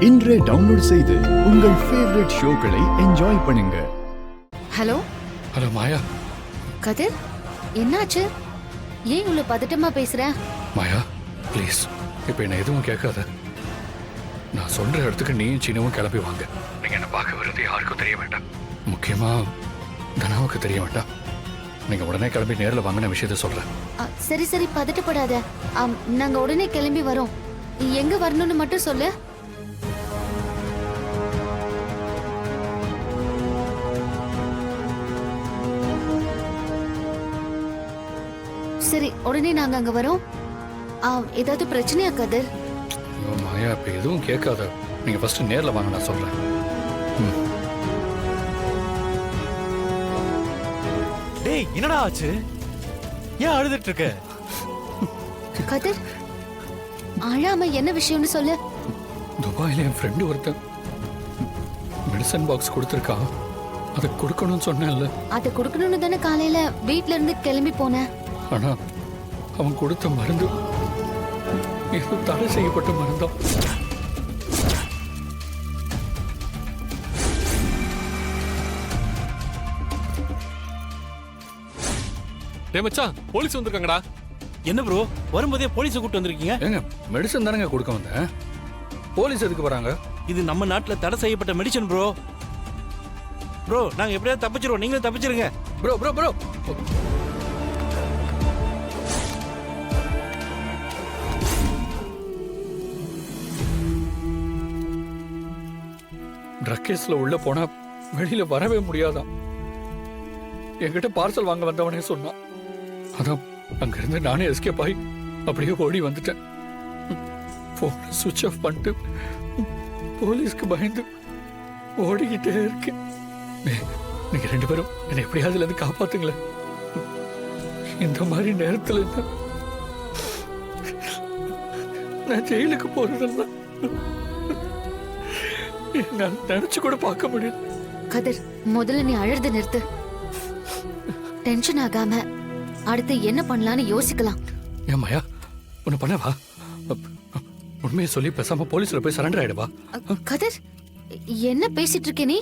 இன்றே டவுன்லோட் செய்து உங்கள் ஃபேவரட் ஷோக்களை என்ஜாய் பண்ணுங்க. ஹலோ ஹலோ மாயா. கதிர், என்னாச்சு? ஏன் இவ்வளவு பதட்டமா பேசுற? மாயா ப்ளீஸ் இப்போ என்ன எதுவும் கேட்காத. நான் சொல்ற இடத்துக்கு நீயும் சின்னவும் கிளம்பி வாங்க. நீங்க என்ன பார்க்க வர்றது யாருக்கும் தெரிய வேண்டாம், முக்கியமா தனாவுக்கு தெரிய வேண்டாம். நீங்க உடனே கிளம்பி நேரில் வாங்கின விஷயத்த சொல்றேன். சரி சரி, பதட்டப்படாத. நாங்க உடனே கிளம்பி வரோம். எங்க வரணும்னு மட்டும் சொல்லு. சரி, உடனே நாங்க அங்க வரோம். ஏதாவது பிரச்சனையா கதிர்? ஐயோ மாயா, இப்போ எதுவும் கேட்காத. நீங்க ஃபர்ஸ்ட் நேரில் வாங்க, நான் சொல்றேன். டேய், என்னடா ஆச்சு? ஏன் அழுதுட்டு இருக்க? கதிர், அழாம என்ன விஷயம்னு சொல்லு. துபாயில் என் ஃப்ரெண்டு ஒருத்தன் மெடிசன் பாக்ஸ் கொடுத்துருக்கான். அதை கொடுக்கணும்னு சொன்னேன்ல. அதை கொடுக்கணும்னு தானே காலையில வீட்ல இருந்து கிளம்பி போனேன். ஆனா அவன் கொடுத்த மருந்து ஏதோ தடை செய்யப்பட்ட மருந்தான். டேய் மச்சான், போலீஸ் வந்திருக்காங்கடா. என்ன ப்ரோ, வரும்போதே போலீஸை கூட்டு வந்திருக்கீங்க? ஏங்க, மெடிசன் தானங்க கொடுக்க வந்தேன். போலீஸ் எதுக்கு வராங்க? இது நம்ம நாட்டுல தடை செய்யப்பட்ட மெடிசன் ப்ரோ. ப்ரோ, நாங்க எப்படியாவது தப்பிச்சிருவோம், நீங்களும் தப்பிச்சிருங்க. ப்ரோ ப்ரோ ப்ரோ ட்ரக் கேஸ்ல உள்ள போனா வெளியில வரவே முடியாதான். என்கிட்ட பார்சல் வாங்க வந்தவனே சொன்னான். அதான் அங்கிருந்து நானே எஸ்கேப் ஆகி அப்படியே ஓடி வந்துட்டேன். போனை சுவிட்ச் ஆஃப் பண்ணிட்டு போலீஸ்க்கு பயந்து ஓடிக்கிட்டே இருக்கேன். நீங்க ரெண்டு பேரும் என்னை எப்படியாவது இதுல இருந்து காப்பாத்துங்களேன். இந்த மாதிரி நேரத்துல நான் ஜெயிலுக்கு போறதல்ல நான் நினைச்சு கூட பார்க்க முடியும். கதிர், முதல்ல நீ அழுது நிறுத்து. டென்ஷன் ஆகாம அடுத்து என்ன பண்ணலாம்னு யோசிக்கலாம். ஏன் மாயா, ஒண்ணு பண்ணவா? உண்மையை சொல்லி பேசாம போலீஸ்ல போய் சரண்டர் ஆயிடுவா. கதிர், என்ன பேசிட்டு இருக்க நீ?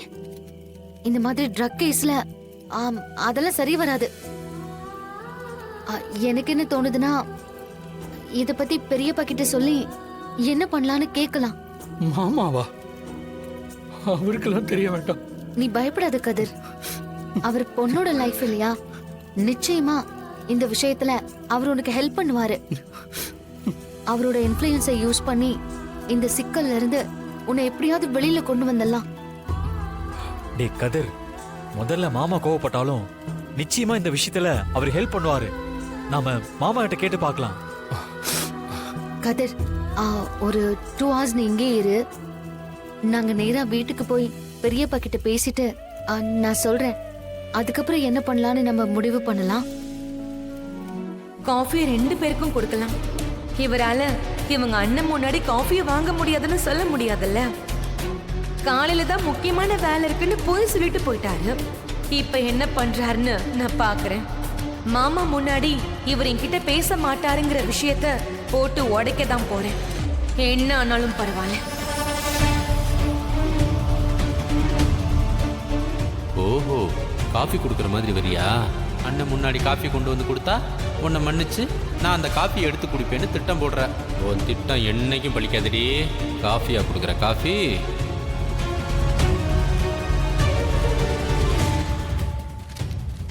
இந்த மாதிரி ட்ரக் கேஸ்ல அதெல்லாம் சரி வராது. எனக்கு என்ன தோணுதுன்னா, இத பத்தி பெரியப்பா கிட்ட சொல்லி என்ன பண்ணலாம்னு கேட்கலாம். மாமாவா? அவருக்கெல்லாம் தெரிய வேண்டாம். நீ பயப்படாத கதிர், அவர் பொண்ணோட லைஃப் இல்லையா? நிச்சயமா இந்த விஷயத்துல அவர் உனக்கு ஹெல்ப் பண்ணுவாரு. அவரோட இன்ஃப்ளூயன்ஸை யூஸ் பண்ணி இந்த சிக்கல்ல இருந்து உன்னை எப்படியாவது வெளியில கொண்டு வந்துடலாம். டேய் கதிர், முதல்ல மாமா கோவப்பட்டாலும் நிச்சயமா இந்த விஷயத்துல அவர் ஹெல்ப் பண்ணுவாரு. நாம மாமா கிட்ட கேட்டு பார்க்கலாம். கதிர், ஒரு 2 hours நீ இங்கே இரு. நாங்க நேரா வீட்டுக்கு போய் பெரியப்பா கிட்ட பேசிட்டு நான் சொல்றேன். அதுக்கப்புறம் என்ன பண்ணலாம்னு நம்ம முடிவு பண்ணலாம். காஃபி 2 பேருக்கும் கொடுக்கலாம். இவரால இவங்க அண்ணன் முன்னாடி காஃபியை வாங்க முடியாதுன்னு சொல்ல முடியாதுல்ல. காலையில தான் முக்கியமான வேலை இருக்குன்னு போய் சொல்லிட்டு போயிட்டாரு. இப்ப என்ன பண்றாருன்னு நான் பாக்குறேன். மாமா முன்னாடி இவர் என்கிட்ட பேச மாட்டாருங்கிற விஷயத்த போட்டு உடைக்க தான் போறேன். என்ன ஆனாலும் பரவாயில்ல. ஓஹோ, காஃபி கொடுக்குற மாதிரி வரியா? அண்ணன் முன்னாடி காஃபி கொண்டு வந்து கொடுத்தா உன்னை மன்னிச்சு நான் அந்த காஃபி எடுத்து குடிப்பேன்னு திட்டம் போடுறேன். உன் திட்டம் என்னைக்கும் பலிக்காதடி. காஃபியா கொடுக்குற காஃபி?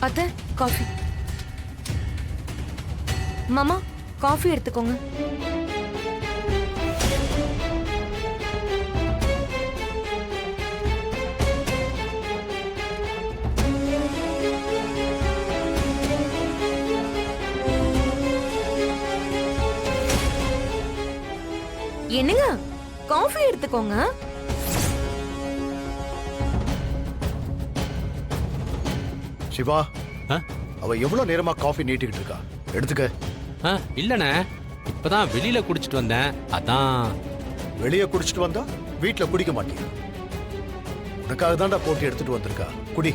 அத்தை, காஃபி. மாமா, காஃபி எடுத்துக்கோங்க. என்னங்க, காஃபி எடுத்துக்கோங்க. சிவா, அவ எவ்வளவு நேரமா காஃபி நீட்டிக்கிட்டு இருக்கா? எடுத்துக்க. இல்லண்ணே, இப்பதான் வெளியில குடிச்சிட்டு வந்தேன். அதான். வெளியே குடிச்சிட்டு வந்தா வீட்டுல குடிக்க மாட்டேன். உனக்காக தான்டா போட்டு எடுத்துட்டு வந்திருக்கா. குடி.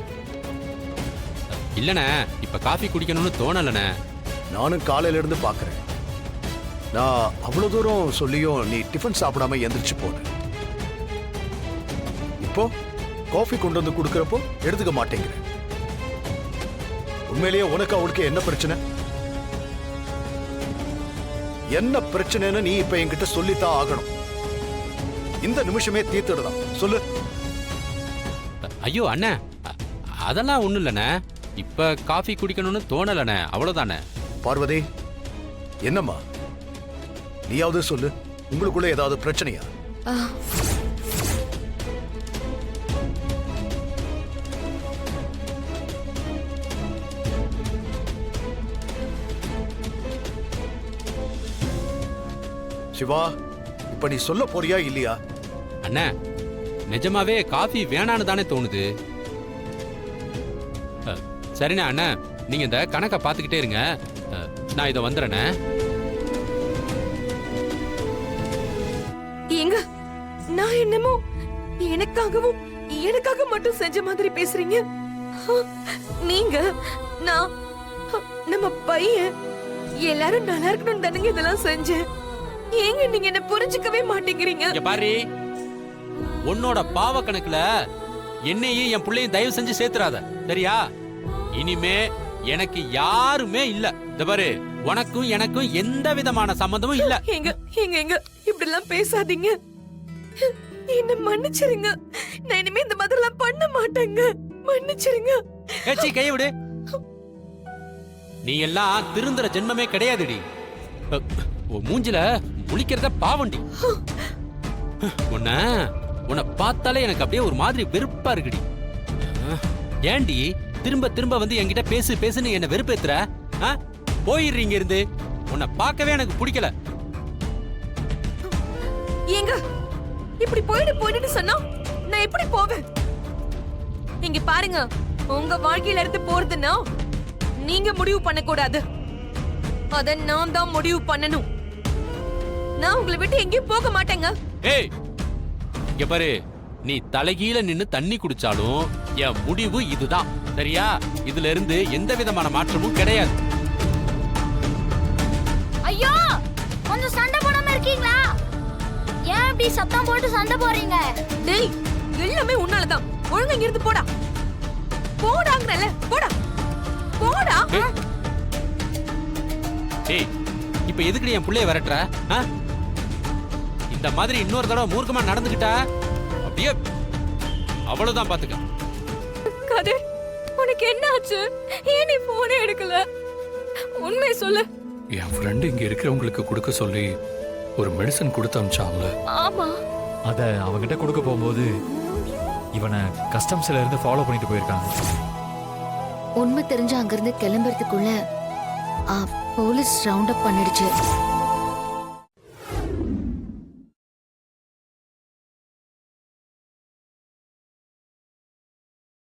இல்லண்ணே, இப்ப காஃபி குடிக்கணும்னு தோணலண்ணே. நானும் காலையில இருந்து பாக்குறேன். நான் அவ்வளவு தூரம் சொல்லியும் நீ டிஃபன் சாப்பிடாம எந்திரிச்சு போன. இப்போ காஃபி கொண்டு வந்து கொடுக்கறப்போ எடுத்துக்க மாட்டேங்கிற. உண்மையிலேயே உனக்கு அவளுக்கு என்ன பிரச்சனை? என்ன பிரச்சனைன்னு நீ இப்ப என்கிட்ட சொல்லித்தான் ஆகணும். இந்த நிமிஷமே தீர்த்துடுதான் சொல்லு. ஐயோ அண்ணே, அதெல்லாம் ஒண்ணும் இல்லண்ணே. இப்ப காஃபி குடிக்கணும்னு தோணலண்ணே, அவ்வளவுதானே. பார்வதி, என்னம்மா நீயாவது சொல்லு, உங்களுக்குள்ள ஏதாவது பிரச்சனையா? சிவா, இப்ப நீ சொல்ல போறியா இல்லையா? அண்ணே, நிஜமாவே காஃபி வேணான்னு தானே தோணுது. சரிண்ணே அண்ணே, நீங்க இந்த கணக்கை பார்த்துக்கிட்டே இருங்க. நான் இதை வந்துடுறேண்ணே. ஏங்க, நான் என்னமோ எனக்காக மட்டும் செஞ்ச மாதிரி பேசுறீங்க. நீங்க, நான், நம்ம பையன் எல்லாரும் நல்லா இருக்கணும்னு தானுங்க இதெல்லாம் செஞ்சேன். ஏங்க நீங்க என்ன புரிஞ்சுக்கவே மாட்டேங்கிறீங்க? இங்க பாரு, உன்னோட பாவ கணக்குல என்னையும் என் பிள்ளையும் தயவு செஞ்சு சேர்த்துறாத, சரியா? இனிமே எனக்கு யாருமே இல்ல. இந்த பாரு, உனக்கும் எனக்கும் எந்த விதமான சம்பந்தமும் இல்ல. எங்க எங்க எங்க இப்படி எல்லாம் பேசாதீங்க. என்ன மன்னிச்சிருங்க. நான் இனிமே இந்த மாதிரி எல்லாம் பண்ண மாட்டேங்க. மன்னிச்சிருங்க. ஏச்சி, கையை விடு. நீ எல்லாம் திருந்துற ஜென்மமே கிடையாதுடி. உன் மூஞ்சில முழிக்கிறத பாவண்டி. உன்னை பார்த்தாலே எனக்கு அப்படியே ஒரு மாதிரி வெறுப்பா இருக்குடி. ஏண்டி திரும்ப திரும்ப வந்து என்கிட்ட பேசுன்னு என்ன வெறுப்பேத்துற? போயிடுறீங்க இருந்து. உன்னை பார்க்கவே எனக்கு பிடிக்கல. ஏங்க இப்படி போயிட்டு சொன்னா நான் எப்படி போவேன்? இங்க பாருங்க, உங்க வாழ்க்கையில இருந்து போறதுன்னா நீங்க முடிவு பண்ண கூடாது. அத நான் தான் முடிவு பண்ணணும். நான் உங்களை விட்டு எங்கேயும் போக மாட்டேங்க. ஏய், இங்க பாரு, நீ தலைகீழ நின்னு தண்ணி குடிச்சாலும் என் முடிவு இதுதான், சரியா? இதுல இருந்து எந்த விதமான மாற்றமும் கிடையாது. ஐயோ, கொஞ்சம் சண்டை போடாம இருக்கீங்களா? ஏன் இப்படி சத்தம் போட்டு சண்டை போறீங்க? டேய், எல்லாமே உன்னாலதான். ஒழுங்கா இங்க இருந்து போடா. போடாங்கறல, போடா. போடா. ஏய், இப்ப எதுக்குடி என் புள்ளைய விரட்டுற? இந்த மாதிரி இன்னொரு தடவை மூர்க்கமா நடந்துக்கிட்டா அப்படியே அவ்வளவுதான், பாத்துக்க. கதிர், உனக்கு என்ன ஆச்சு? ஏன் நீ போனே எடுக்கல? உண்மை சொல்லு. என் ஃப்ரெண்டு இங்க இருக்கிறவங்களுக்கு கொடுக்க சொல்லி ஒரு மெடிசன் கொடுத்து அனுப்பிச்சான்ல. ஆமா. அத அவங்கிட்ட கொடுக்க போகும்போது இவனை கஸ்டம்ஸ்ல இருந்து ஃபாலோ பண்ணிட்டு போயிருக்காங்க. உண்மை தெரிஞ்சு அங்கிருந்து கிளம்புறதுக்குள்ள போலீஸ் ரவுண்ட் அப் பண்ணிடுச்சு.